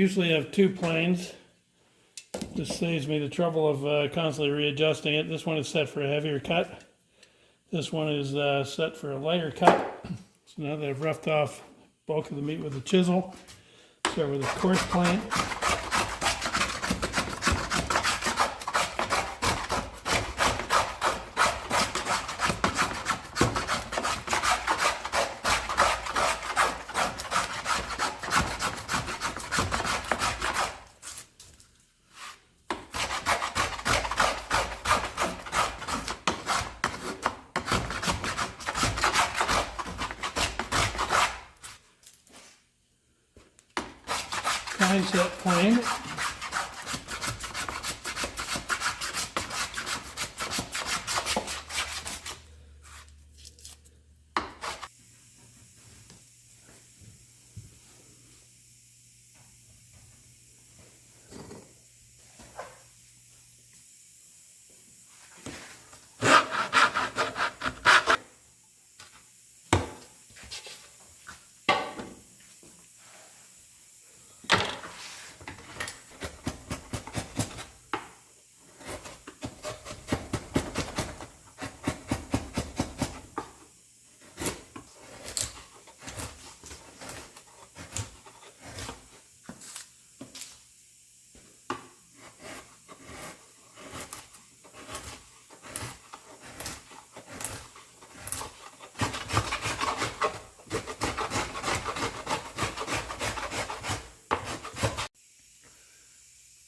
usually have two planes. This saves me the trouble of constantly readjusting it. This one is set for a heavier cut. This one is set for a lighter cut. So now that I've roughed off bulk of the meat with a chisel, start with a coarse plane. Fine set plane.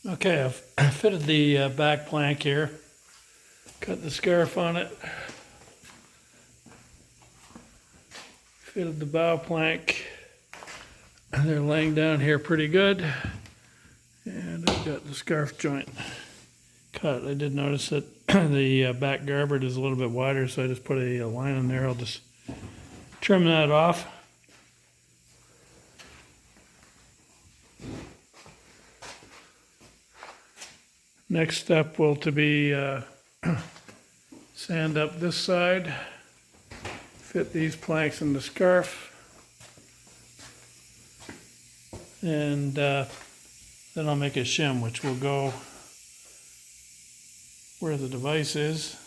Okay, I've fitted the back plank here, cut the scarf on it, fitted the bow plank, they're laying down here pretty good, and I've got the scarf joint cut. I did notice that the back garboard is a little bit wider, so I just put a line in there. I'll just trim that off. Next step will to be sand up this side, fit these planks in the scarf, and then I'll make a shim which will go where the device is.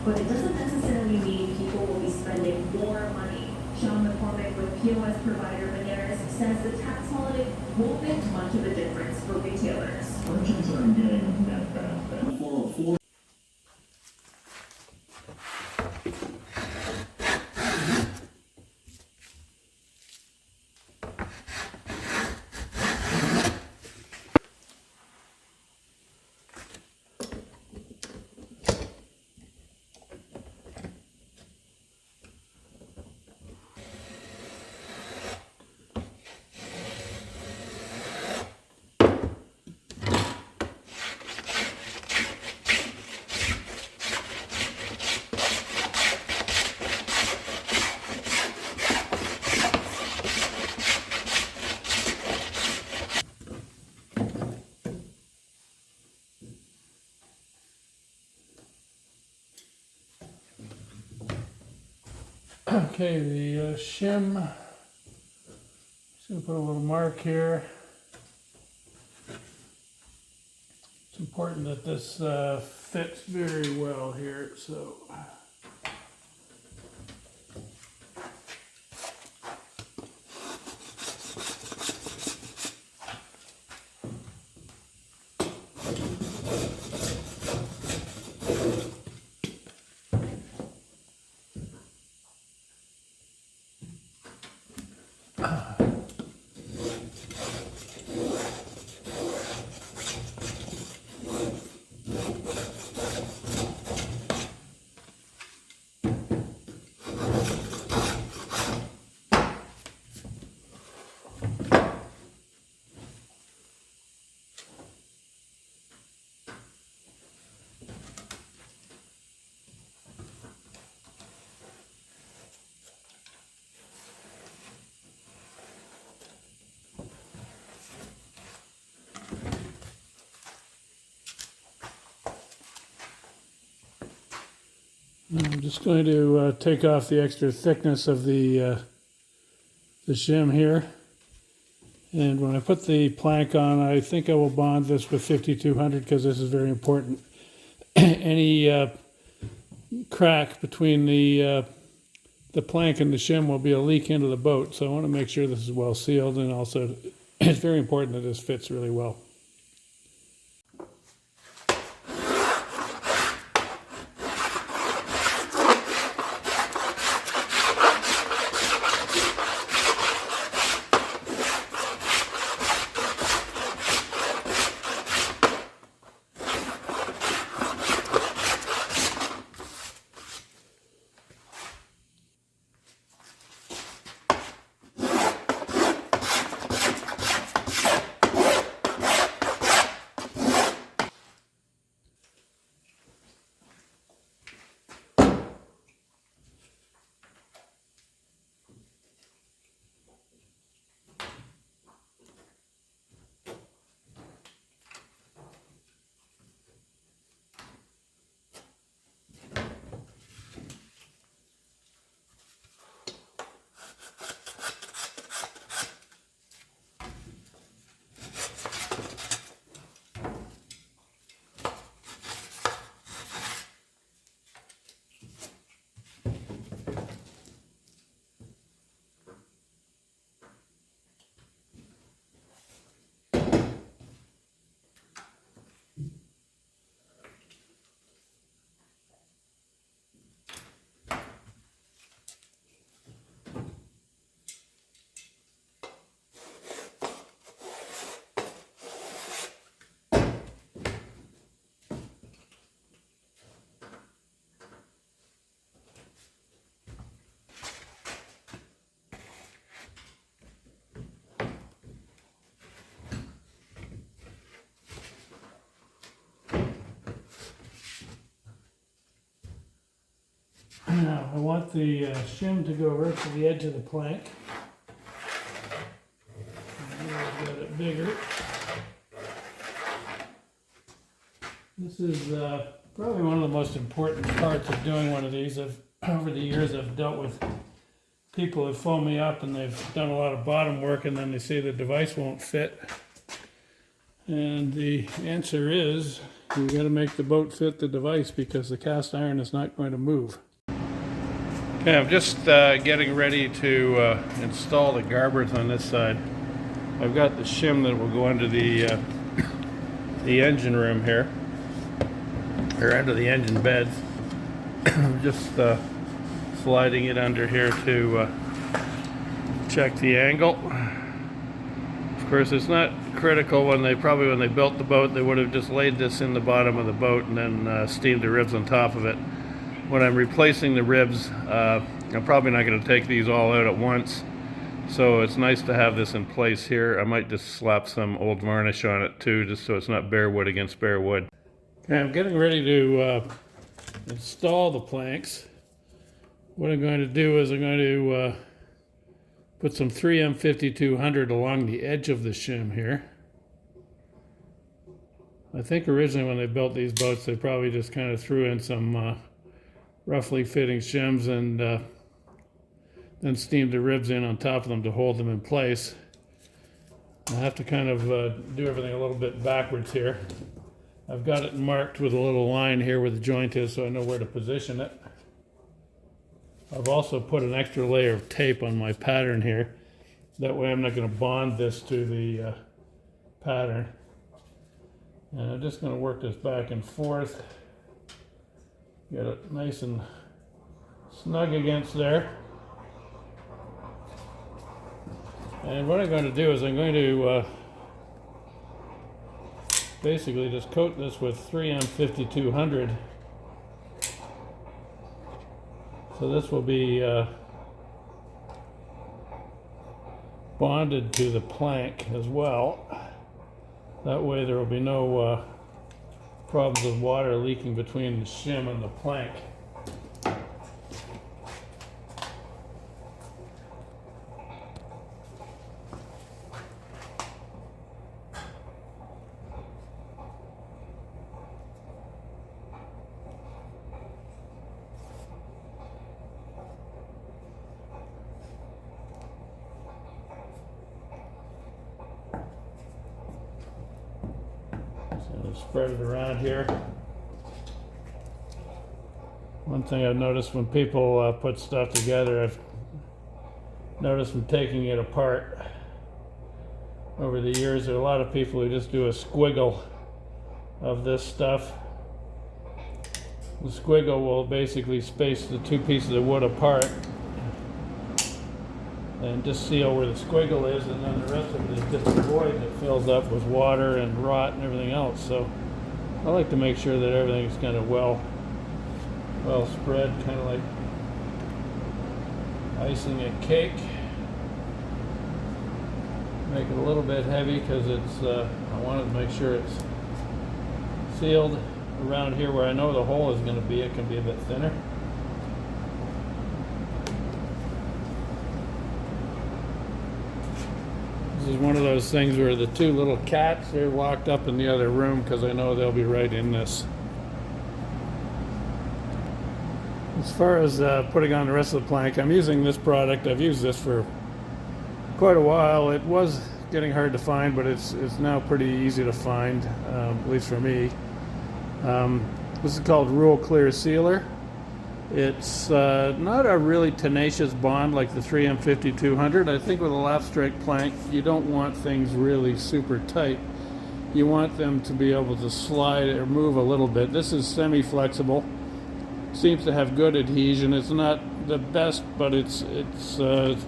But it doesn't necessarily mean people will be spending more money. Sean McCormick with POS provider Bananas says the tax holiday won't make much of a difference for retailers. Merchants aren't getting net benefit. 404. Okay, the shim, just going to put a little mark here. It's important that this fits very well here, so. I'm just going to take off the extra thickness of the shim here. And when I put the plank on, I think I will bond this with 5200 because this is very important. Any crack between the plank and the shim will be a leak into the boat. So I want to make sure this is well sealed, and also it's very important that this fits really well. Now, I want the shim to go right to the edge of the plank. I've got it bigger. This is probably one of the most important parts of doing one of these. Over the years, I've dealt with people who phone me up and they've done a lot of bottom work, and then they say the device won't fit. And the answer is, you got to make the boat fit the device, because the cast iron is not going to move. Okay, I'm just getting ready to install the garboards on this side. I've got the shim that will go under the engine room here, or under the engine beds. I'm just sliding it under here to check the angle. Of course, it's not critical. When they built the boat, they would have just laid this in the bottom of the boat and then steamed the ribs on top of it. When I'm replacing the ribs, I'm probably not going to take these all out at once, so it's nice to have this in place here. I might just slap some old varnish on it too, just so it's not bare wood against bare wood. Okay, I'm getting ready to install the planks. What I'm going to do is I'm going to put some 3M 5200 along the edge of the shim here. I think originally when they built these boats, they probably just kind of threw in some roughly fitting shims and then steamed the ribs in on top of them to hold them in place. I have to kind of do everything a little bit backwards here. I've got it marked with a little line here where the joint is, so I know where to position it. I've also put an extra layer of tape on my pattern here. That way I'm not going to bond this to the pattern. And I'm just going to work this back and forth. Get it nice and snug against there. And what I'm going to do is I'm going to basically just coat this with 3M 5200. So this will be bonded to the plank as well. That way there will be no problems with water leaking between the shim and the plank. spread it around here. One thing I've noticed when people put stuff together, I've noticed them taking it apart over the years. There are a lot of people who just do a squiggle of this stuff. The squiggle will basically space the two pieces of wood apart and just seal where the squiggle is, and then the rest of it is just a void that fills up with water and rot and everything else. So I like to make sure that everything's kind of well spread, kind of like icing a cake. Make it a little bit heavy because it's I wanted to make sure it's sealed around here where I know the hole is going to be. It can be a bit thinner. This is one of those things where the two little cats are locked up in the other room because I know they'll be right in this. As far as putting on the rest of the plank, I'm using this product. I've used this for quite a while. It was getting hard to find, but it's now pretty easy to find, at least for me. This is called Rule Clear Sealer. It's not a really tenacious bond like the 3M5200. I think with a lap strike plank, you don't want things really super tight. You want them to be able to slide or move a little bit. This is semi-flexible. Seems to have good adhesion. It's not the best, but it's the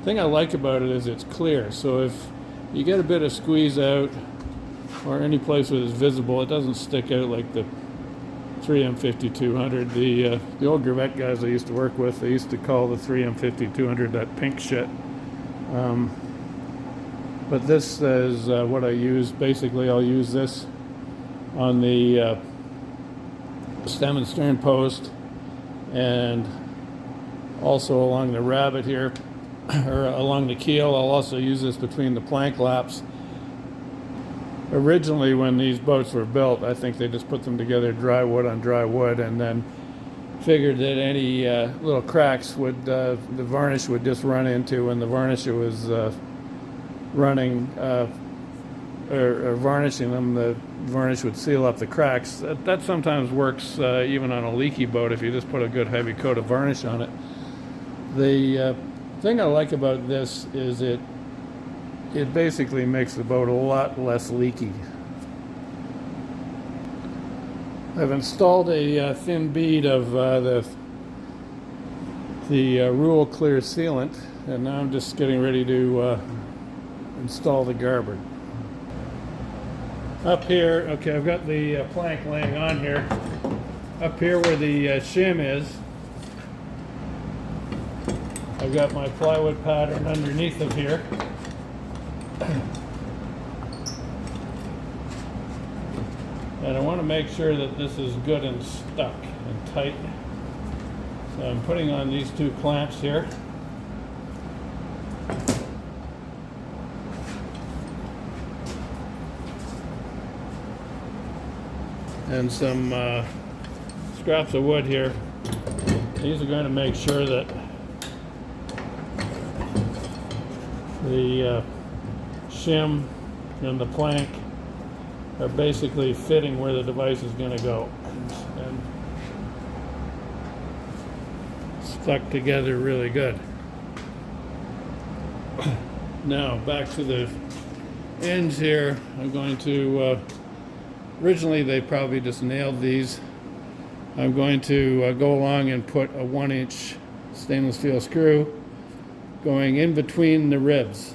thing I like about it is it's clear. So if you get a bit of squeeze out or any place where it's visible, it doesn't stick out like the 3M5200. The old Gravette guys I used to work with, they used to call the 3M5200 that pink shit. But this is what I use. Basically, I'll use this on the stem and stern post, and also along the rabbet here, or along the keel. I'll also use this between the plank laps. Originally, when these boats were built, I think they just put them together dry wood on dry wood, and then figured that any little cracks would the varnish would just run into, when the varnish was running or varnishing them, the varnish would seal up the cracks. That sometimes works even on a leaky boat if you just put a good heavy coat of varnish on it. The thing I like about this is it basically makes the boat a lot less leaky. I've installed a thin bead of the Rule Clear sealant, and now I'm just getting ready to install the garboard. Up here, okay, I've got the plank laying on here. Up here where the shim is, I've got my plywood pattern underneath of here. And I want to make sure that this is good and stuck and tight. So I'm putting on these two clamps here. And some scraps of wood here. These are going to make sure that the shim and the plank are basically fitting where the device is going to go and stuck together really good. Now back to the ends here. I'm going to originally they probably just nailed these. I'm going to go along and put a 1-inch stainless steel screw going in between the ribs.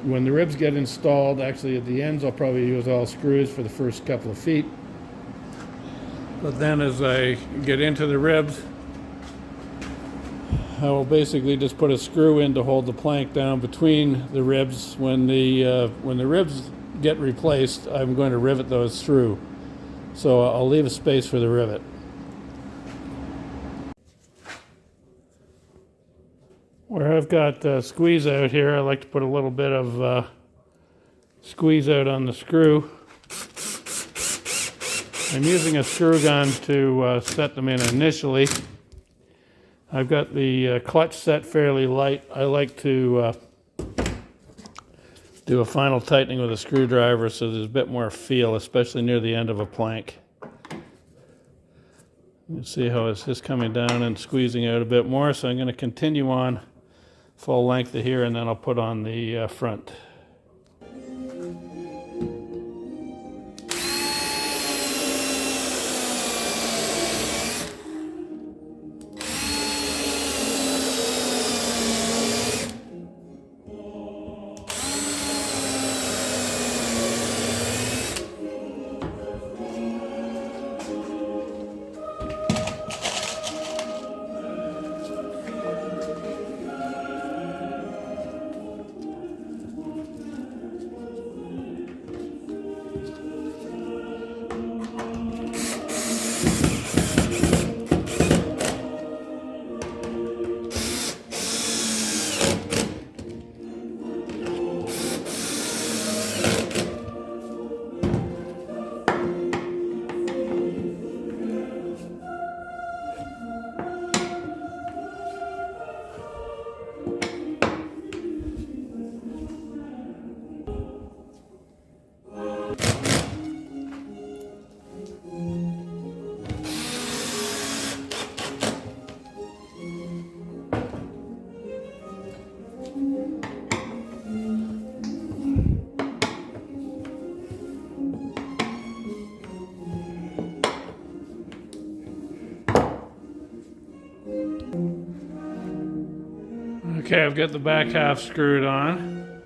When the ribs get installed, actually at the ends I'll probably use all screws for the first couple of feet. But then as I get into the ribs, I will basically just put a screw in to hold the plank down between the ribs. When the ribs get replaced, I'm going to rivet those through. So I'll leave a space for the rivet. Where I've got squeeze out here, I like to put a little bit of squeeze out on the screw. I'm using a screw gun to set them in initially. I've got the clutch set fairly light. I like to do a final tightening with a screwdriver so there's a bit more feel, especially near the end of a plank. You see how it's just coming down and squeezing out a bit more, so I'm going to continue on full length of here, and then I'll put on the front. Okay, I've got the back half screwed on.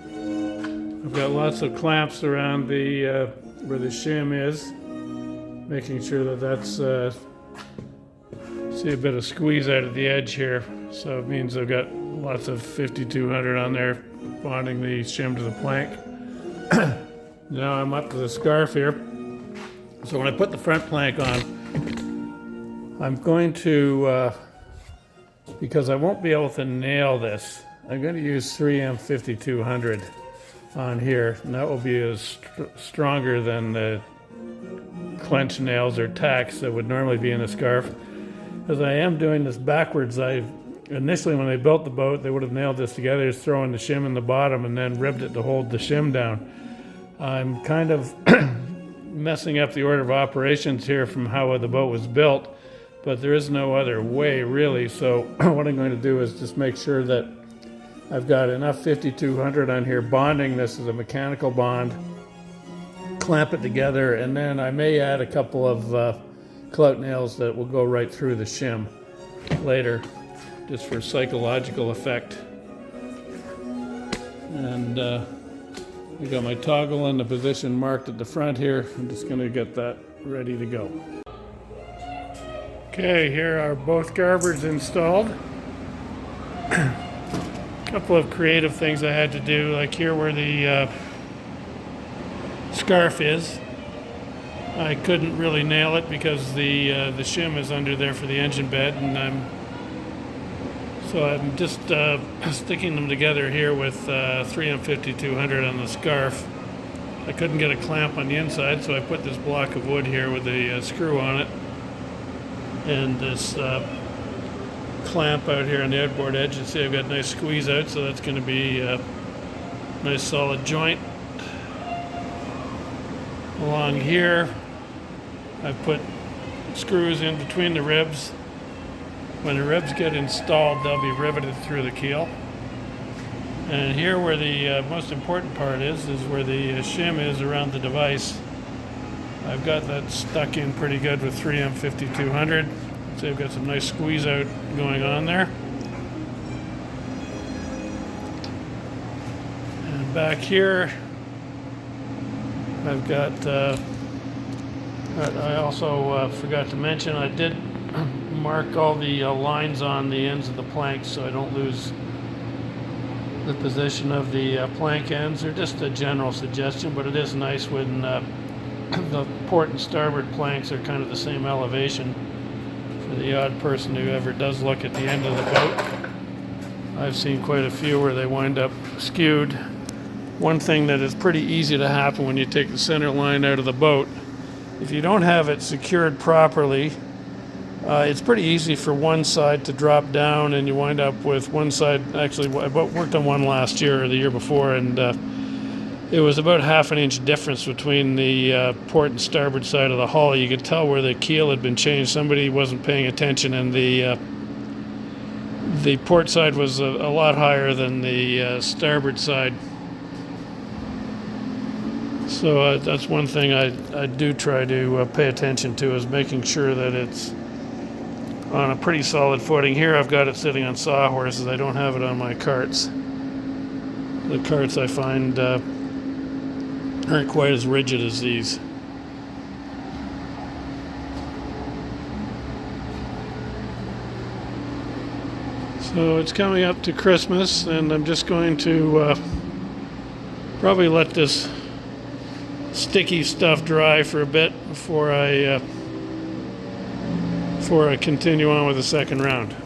I've got lots of clamps around the where the shim is, making sure that that's see a bit of squeeze out of the edge here. So it means I've got lots of 5200 on there bonding the shim to the plank. Now I'm up to the scarf here. So when I put the front plank on, I'm going to because I won't be able to nail this, I'm going to use 3M 5200 on here, and that will be stronger than the clench nails or tacks that would normally be in the scarf. Because I am doing this backwards. Initially when they built the boat, they would have nailed this together, just throwing the shim in the bottom and then ribbed it to hold the shim down. I'm kind of messing up the order of operations here from how the boat was built, but there is no other way really. So what I'm going to do is just make sure that I've got enough 5200 on here bonding this as a mechanical bond, clamp it together, and then I may add a couple of clout nails that will go right through the shim later, just for psychological effect. And I got my toggle in the position marked at the front here. I'm just going to get that ready to go. Okay, here are both garboards installed. A couple of creative things I had to do, like here where the scarf is. I couldn't really nail it because the shim is under there for the engine bed, and I'm just sticking them together here with 3M 5200 on the scarf. I couldn't get a clamp on the inside, so I put this block of wood here with a screw on it, and this clamp out here on the outboard edge. You see I've got a nice squeeze out, so that's going to be a nice solid joint. Along here I've put screws in between the ribs. When the ribs get installed, they'll be riveted through the keel. And here where the most important part is where the shim is around the device. I've got that stuck in pretty good with 3M 5200. So I've got some nice squeeze out going on there. And back here, I've got, I also forgot to mention, I did mark all the lines on the ends of the planks so I don't lose the position of the plank ends. They're just a general suggestion, but it is nice when the port and starboard planks are kind of the same elevation for the odd person who ever does look at the end of the boat. I've seen quite a few where they wind up skewed. One thing that is pretty easy to happen when you take the center line out of the boat, if you don't have it secured properly, it's pretty easy for one side to drop down and you wind up with one side. Actually, I worked on one last year or the year before, and it was about half an inch difference between the port and starboard side of the hull. You could tell where the keel had been changed. Somebody wasn't paying attention, and the port side was a lot higher than the starboard side. So that's one thing I do try to pay attention to, is making sure that it's on a pretty solid footing. Here I've got it sitting on sawhorses. I don't have it on my carts. The carts I find aren't quite as rigid as these. So it's coming up to Christmas, and I'm just going to probably let this sticky stuff dry for a bit before I continue on with the second round.